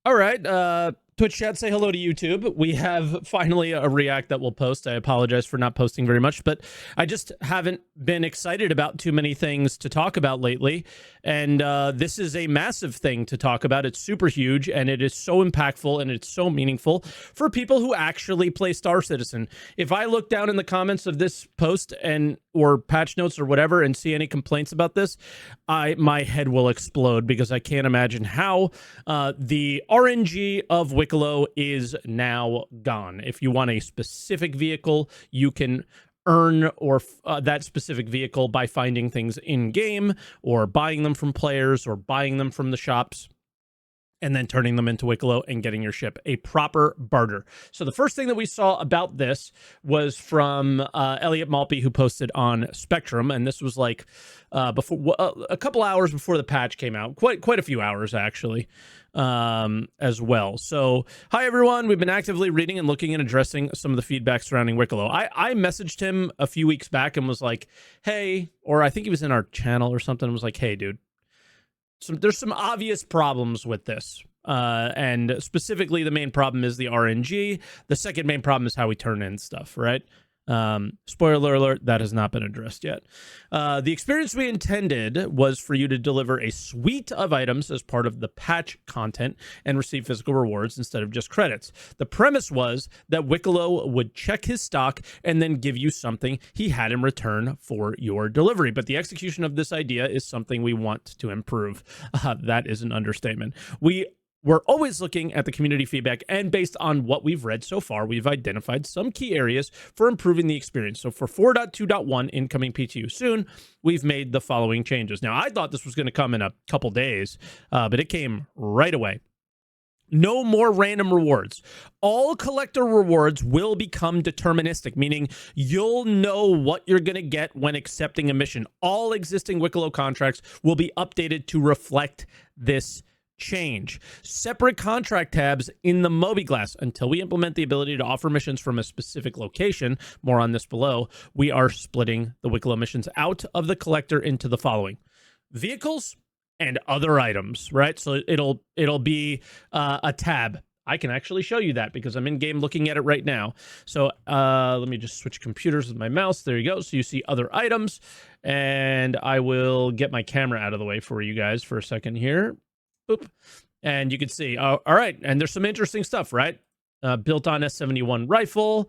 All right. Twitch chat, say hello to YouTube. We have finally a react that we'll post. I apologize for not posting very much, but I just haven't been excited about too many things to talk about lately. And this is a massive thing to talk about. It's super huge, and it is so impactful, and it's so meaningful for people who actually play Star Citizen. If I look down in the comments of this post and or patch notes or whatever and see any complaints about this, my head will explode, because I can't imagine how the RNG of Wicklow is now gone. If you want a specific vehicle, you can earn or that specific vehicle by finding things in game, or buying them from players, or buying them from the shops, and then turning them into Wicklow and getting your ship. A proper barter. So the first thing that we saw about this was from Elliot Malpe, who posted on Spectrum, and this was like before a couple hours before the patch came out, quite a few hours actually, as well. So hi everyone, we've been actively reading and looking and addressing some of the feedback surrounding Wicklow. I messaged him a few weeks back and was like, hey, or I think he was in our channel or something, and was like, hey dude, there's some obvious problems with this. And specifically, the main problem is the RNG. The second main problem is how we turn in stuff, right? Spoiler alert, that has not been addressed yet. The experience we intended was for you to deliver a suite of items as part of the patch content and receive physical rewards instead of just credits. The premise was that Wicklow would check his stock and then give you something he had in return for your delivery. But the execution of this idea is something we want to improve. That is an understatement. We're always looking at the community feedback, and based on what we've read so far, we've identified some key areas for improving the experience. So for 4.2.1 incoming PTU soon, we've made the following changes. Now, I thought this was going to come in a couple days, but it came right away. No more random rewards. All collector rewards will become deterministic, meaning you'll know what you're going to get when accepting a mission. All existing Wicklow contracts will be updated to reflect this change. Separate contract tabs in the mobiGlass. Until we implement the ability to offer missions from a specific location, more on this below, we are splitting the Wicklow missions out of the collector into the following: vehicles and other items, right? So it'll be a tab. I can actually show you that because I'm in game looking at it right now. So let me just switch computers with my mouse. There you go. So you see other items, and I will get my camera out of the way for you guys for a second here. Boop. And you can see, all right, and there's some interesting stuff, right? Built on S71 rifle,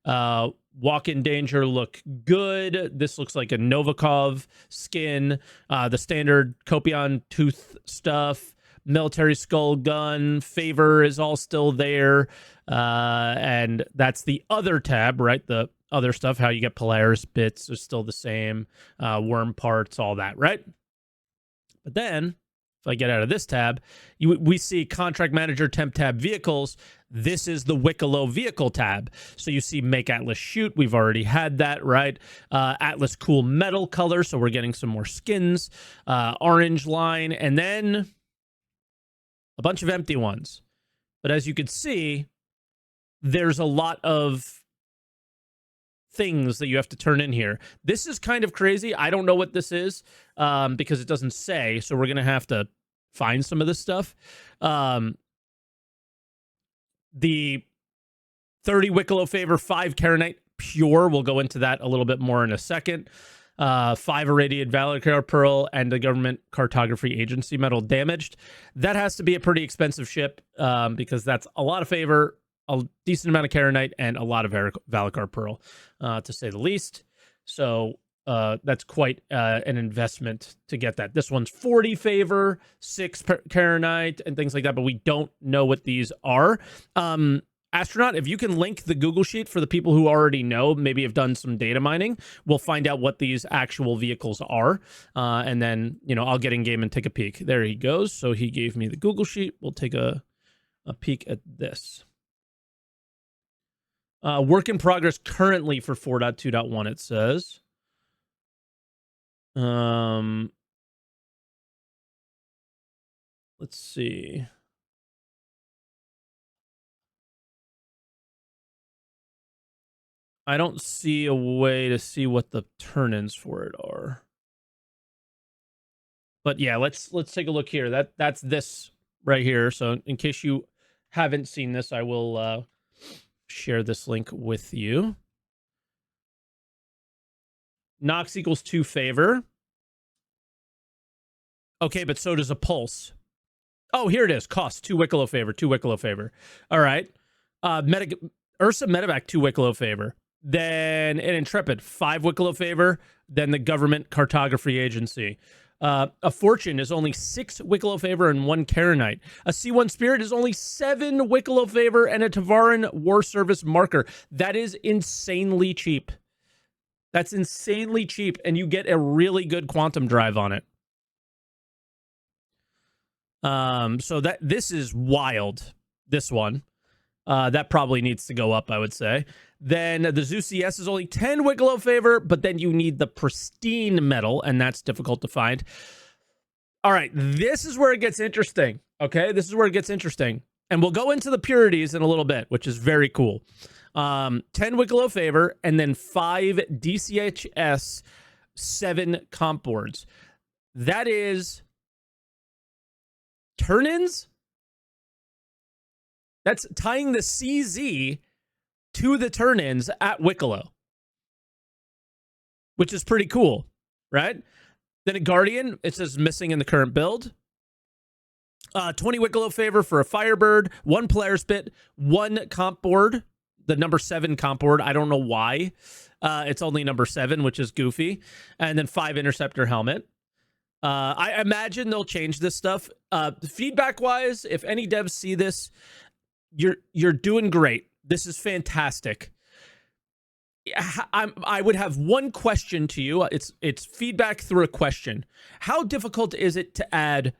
walk-in danger look good. This looks like a Novikov skin, the standard Copion tooth stuff, military skull gun, favor is all still there, and that's the other tab, right? The other stuff, how you get Polaris bits is still the same, worm parts, all that, right? But then, if I get out of this tab, we see Contract Manager Temp tab Vehicles. This is the Wicklow Vehicle tab. So you see Make Atlas Shoot. We've already had that, right? Atlas Cool Metal color, so we're getting some more skins. Orange line, and then a bunch of empty ones. But as you can see, there's a lot of things that you have to turn in here. This is kind of crazy. I don't know what this is because it doesn't say, so we're going to have to find some of this stuff. The 30 Wicklow Favor, 5 Karenite Pure, we'll go into that a little bit more in a second. 5 Irradiated Valakar Pearl, and the Government Cartography Agency Medal Damaged. That has to be a pretty expensive ship because that's a lot of favor, a decent amount of Karenite, and a lot of Valakar Pearl, to say the least. So that's quite an investment to get that. This one's 40 favor, 6 Karenite, and things like that, but we don't know what these are. Astronaut, if you can link the Google Sheet for the people who already know, maybe have done some data mining, we'll find out what these actual vehicles are. And then, I'll get in game and take a peek. There he goes. So he gave me the Google Sheet. We'll take a peek at this. Work in progress currently for 4.2.1, it says. Let's see. I don't see a way to see what the turn-ins for it are. But yeah, let's take a look here. That's this right here. So in case you haven't seen this, I will share this link with you. Nox equals 2 favor. Okay, but so does a pulse. Oh, here it is. Cost 2 Wicklow favor, 2 Wicklow favor. All right. Ursa Medevac 2 Wicklow favor. Then an Intrepid 5 Wicklow favor. Then the Government Cartography Agency. A Fortune is only 6 Wicklow favor and 1 Karenite. A C1 Spirit is only 7 Wicklow favor and a Tavaran War Service marker. That is insanely cheap. That's insanely cheap, and you get a really good quantum drive on it. So this is wild. This one. That probably needs to go up, I would say. Then the Zeus CS is only 10 Wicklow favor, but then you need the pristine metal, and that's difficult to find. All right, this is where it gets interesting. Okay, this is where it gets interesting. And we'll go into the purities in a little bit, which is very cool. 10 Wicklow favor, and then 5 DCHS 7 comp boards. That is turn-ins. That's tying the CZ to the turn-ins at Wicklow, which is pretty cool, right? Then a Guardian, it says missing in the current build. 20 Wicklow favor for a Firebird, 1 player spit, 1 comp board, the number 7 comp board. I don't know why. It's only number 7, which is goofy. And then 5 Interceptor helmet. I imagine they'll change this stuff. Feedback-wise, if any devs see this, you're doing great. This is fantastic. I would have one question to you. It's feedback through a question. How difficult is it to add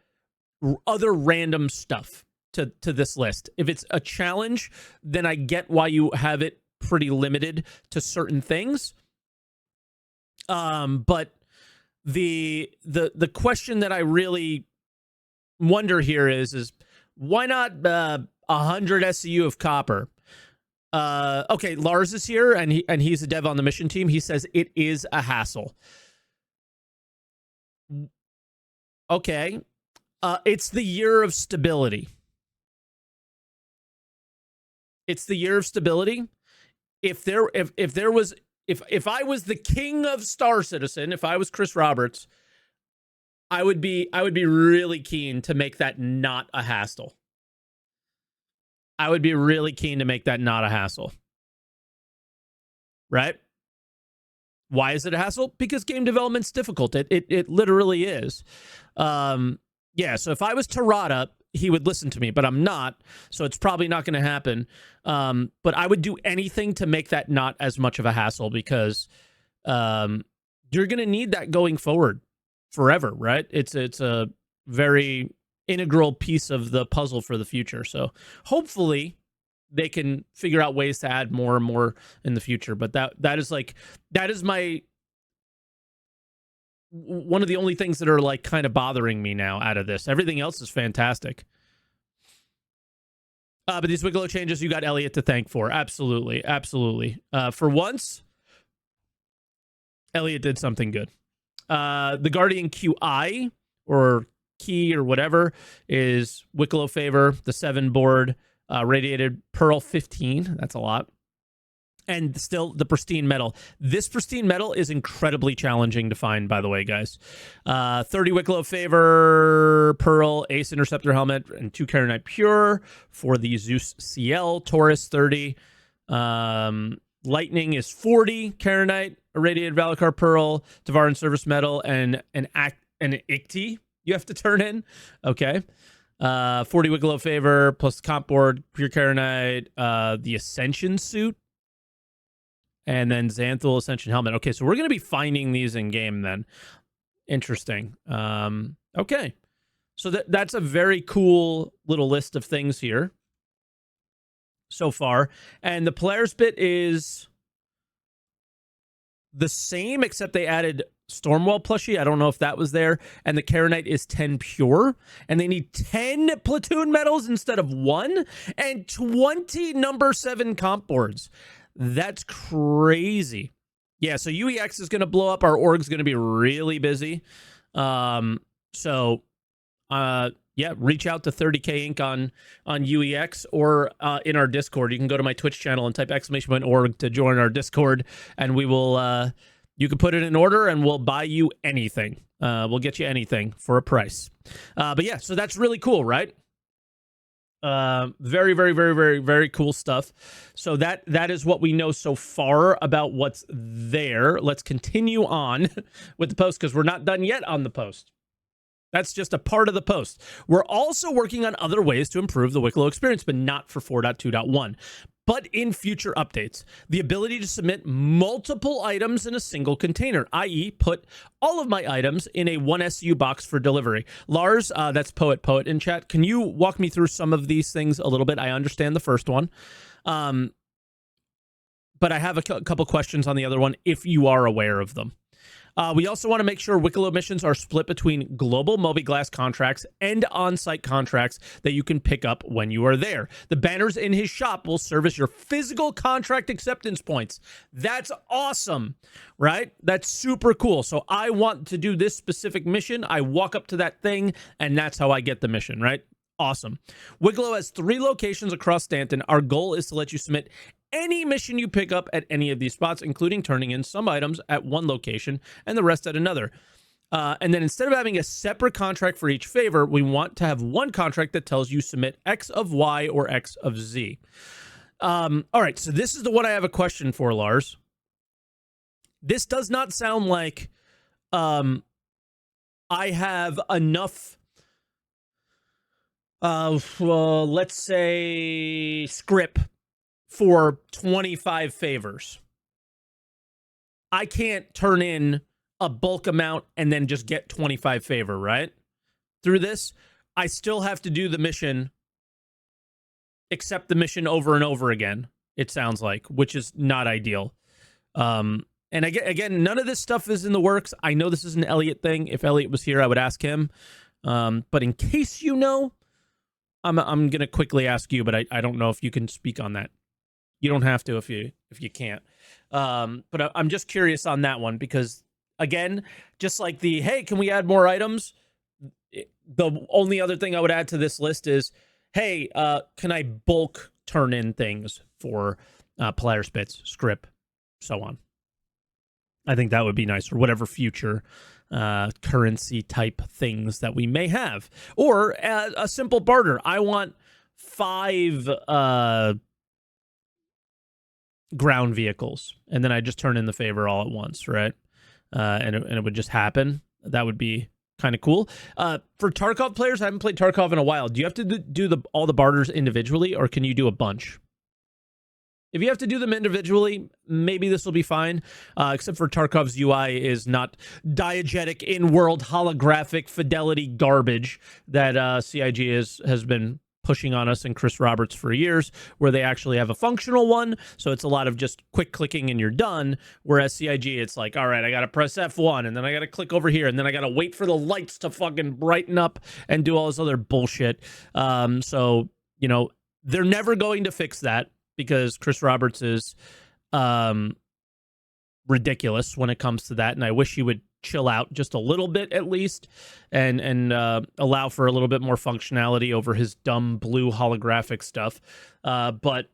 other random stuff to this list? If it's a challenge, then I get why you have it pretty limited to certain things. But the question that I really wonder here is why not 100 SCU of copper? Okay, Lars is here, and he's a dev on the mission team. He says it is a hassle. Okay, it's the year of stability. It's the year of stability. If I was the king of Star Citizen, if I was Chris Roberts, I would be really keen to make that not a hassle. I would be really keen to make that not a hassle. Right? Why is it a hassle? Because game development's difficult. It literally is. Yeah, so if I was Tarada, he would listen to me, but I'm not, so it's probably not going to happen. But I would do anything to make that not as much of a hassle, because you're going to need that going forward forever, right? It's a very integral piece of the puzzle for the future. So hopefully they can figure out ways to add more and more in the future. But that is my one of the only things that are like kind of bothering me now out of this. Everything else is fantastic. But these Wicklow changes, you got Elliot to thank for. Absolutely. Absolutely. For once, Elliot did something good. The Guardian QI, or key or whatever, is Wicklow favor, the 7 board, radiated Pearl 15. That's a lot. And still the pristine metal. This pristine metal is incredibly challenging to find, by the way, guys. 30 Wicklow favor, Pearl, Ace Interceptor helmet, and 2 Karenite pure for the Zeus CL. Taurus 30. Lightning is 40 Karenite, irradiated Valacar Pearl, Tavaran Service Metal, and an Icti you have to turn in. Okay. 40 Wicklow favor plus comp board, pure Karenite, the Ascension suit, and then Xanthal Ascension helmet. Okay, so we're going to be finding these in game then. Interesting. Okay. So that's a very cool little list of things here so far. And the player's bit is the same, except they added Stormwall plushie. I don't know if that was there. And the Karenite is 10 pure. And they need 10 platoon medals instead of 1. And 20 number 7 comp boards. That's crazy. Yeah, so UEX is going to blow up. Our org's going to be really busy. So yeah, reach out to 30K Inc. on UEX or in our Discord. You can go to my Twitch channel and type !org to join our Discord, and we will. You can put it in order, and we'll buy you anything. We'll get you anything for a price. But yeah, so that's really cool, right? Very, very, very, very, very cool stuff. So that is what we know so far about what's there. Let's continue on with the post because we're not done yet on the post. That's just a part of the post. We're also working on other ways to improve the Wicklow experience, but not for 4.2.1. But in future updates, the ability to submit multiple items in a single container, i.e. put all of my items in a 1SU box for delivery. Lars, that's Poet in chat. Can you walk me through some of these things a little bit? I understand the first one. But I have a couple questions on the other one if you are aware of them. We also want to make sure Wicklow missions are split between global Moby-Glass contracts and on-site contracts that you can pick up when you are there. The banners in his shop will serve as your physical contract acceptance points. That's awesome, right? That's super cool. So I want to do this specific mission. I walk up to that thing, and that's how I get the mission, right? Awesome. Wicklow has 3 locations across Stanton. Our goal is to let you submit any mission you pick up at any of these spots, including turning in some items at one location and the rest at another. And then instead of having a separate contract for each favor, we want to have one contract that tells you submit X of Y or X of Z. All right, so this is the one I have a question for, Lars. This does not sound like I have enough, let's say, script for 25 favors. I can't turn in a bulk amount and then just get 25 favor, right? Through this, I still have to do the mission, accept the mission over and over again, it sounds like, which is not ideal. And again, none of this stuff is in the works. I know this is an Elliot thing. If Elliot was here, I would ask him. But in case you know, I'm going to quickly ask you, but I don't know if you can speak on that. You don't have to if you can't. But I'm just curious on that one because, again, just like the, hey, can we add more items? The only other thing I would add to this list is, hey, can I bulk turn in things for Polaris bits, script, so on. I think that would be nice, or whatever future currency type things that we may have. Or a simple barter. I want 5... ground vehicles, and then I just turn in the favor all at once, right? And it would just happen. That would be kind of cool. For Tarkov players, I haven't played Tarkov in a while. Do you have to do all the barters individually, or can you do a bunch? If you have to do them individually, maybe this will be fine, except for Tarkov's UI is not diegetic in-world holographic fidelity garbage that CIG has been pushing on us and Chris Roberts for years, where they actually have a functional one. So it's a lot of just quick clicking and you're done. Whereas CIG, it's like, all right, I got to press F1 and then I got to click over here and then I got to wait for the lights to fucking brighten up and do all this other bullshit. So, you know, they're never going to fix that because Chris Roberts is ridiculous when it comes to that. And I wish he would chill out just a little bit at least and allow for a little bit more functionality over his dumb blue holographic stuff. But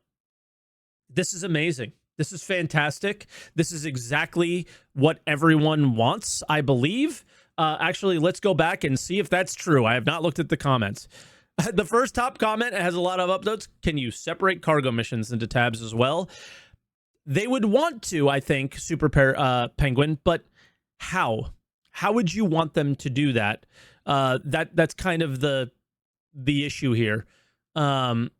this is amazing. This is fantastic. This is exactly what everyone wants, I believe. Actually, let's go back and see if that's true. I have not looked at the comments. The first top comment has a lot of upvotes. Can you separate cargo missions into tabs as well? They would want to, I think, Super Penguin, but how would you want them to do that? That's kind of the issue here. In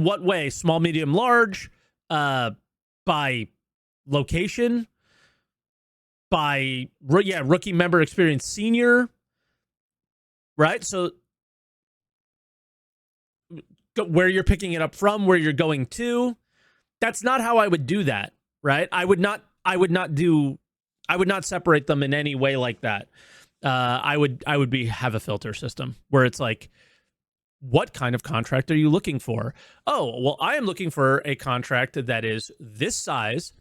what way? Small, medium, large, by location, by rookie member experience, senior, right? So where you're picking it up from, where you're going to. That's not how I would do that, right? I would not separate them in any way like that. I would have a filter system where it's like, what kind of contract are you looking for? Oh, well, I am looking for a contract that is this size,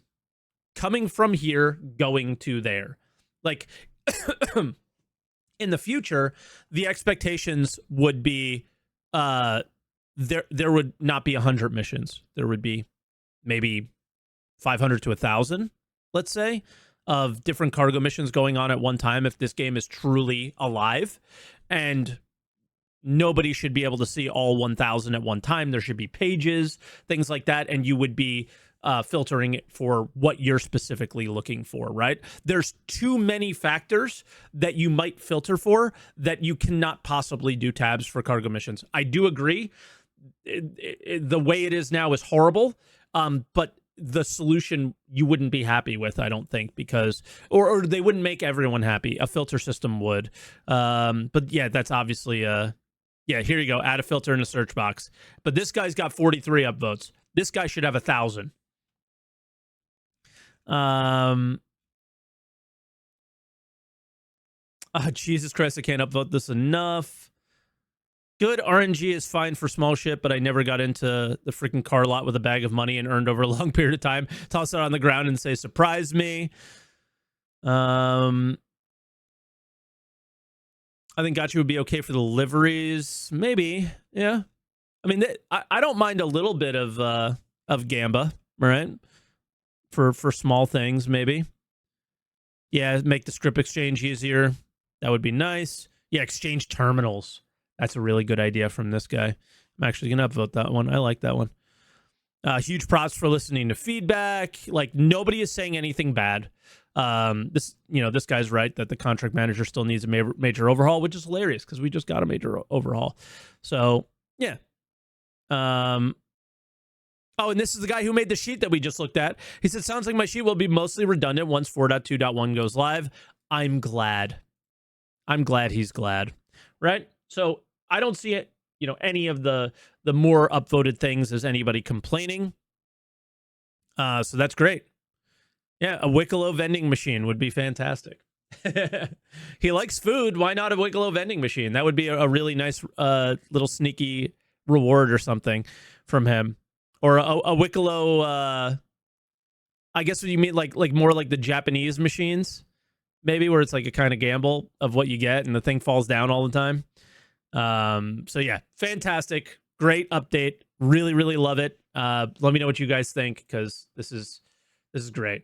coming from here, going to there. Like, in the future, the expectations would be there would not be 100 missions. There would be maybe 500 to 1,000, let's say, of different cargo missions going on at one time if this game is truly alive. And nobody should be able to see all 1,000 at one time. There should be pages, things like that, and you would be filtering it for what you're specifically looking for, right? There's too many factors that you might filter for that you cannot possibly do tabs for cargo missions. I do agree. The way it is now is horrible, but the solution you wouldn't be happy with, I don't think, because or they wouldn't make everyone happy. A filter system would. But yeah, that's obviously yeah, here you go. Add a filter in the search box. But this guy's got 43 upvotes. This guy should have 1,000. Jesus Christ, I can't upvote this enough. Good RNG is fine for small shit, but I never got into the freaking car lot with a bag of money and earned over a long period of time. Toss it on the ground and say, surprise me. I think Gotcha would be okay for the liveries. Maybe. Yeah. I mean, I don't mind a little bit of Gamba, right? For small things, maybe. Yeah, make the script exchange easier. That would be nice. Yeah, exchange terminals. That's a really good idea from this guy. I'm actually going to upvote that one. I like that one. Huge props for listening to feedback. Like, nobody is saying anything bad. This guy's right that the contract manager still needs a major overhaul, which is hilarious because we just got a major overhaul. So, yeah. Oh, and this is the guy who made the sheet that we just looked at. He said, sounds like my sheet will be mostly redundant once 4.2.1 goes live. I'm glad. I'm glad he's glad. Right? So I don't see it, any of the more upvoted things as anybody complaining. So that's great. Yeah, a Wicklow vending machine would be fantastic. He likes food. Why not a Wicklow vending machine? That would be a really nice little sneaky reward or something from him. Or a Wicklow, I guess what you mean, like more like the Japanese machines, maybe, where it's like a kind of gamble of what you get and the thing falls down all the time. So yeah, fantastic. Great update. Really, really love it. Let me know what you guys think, because this is great.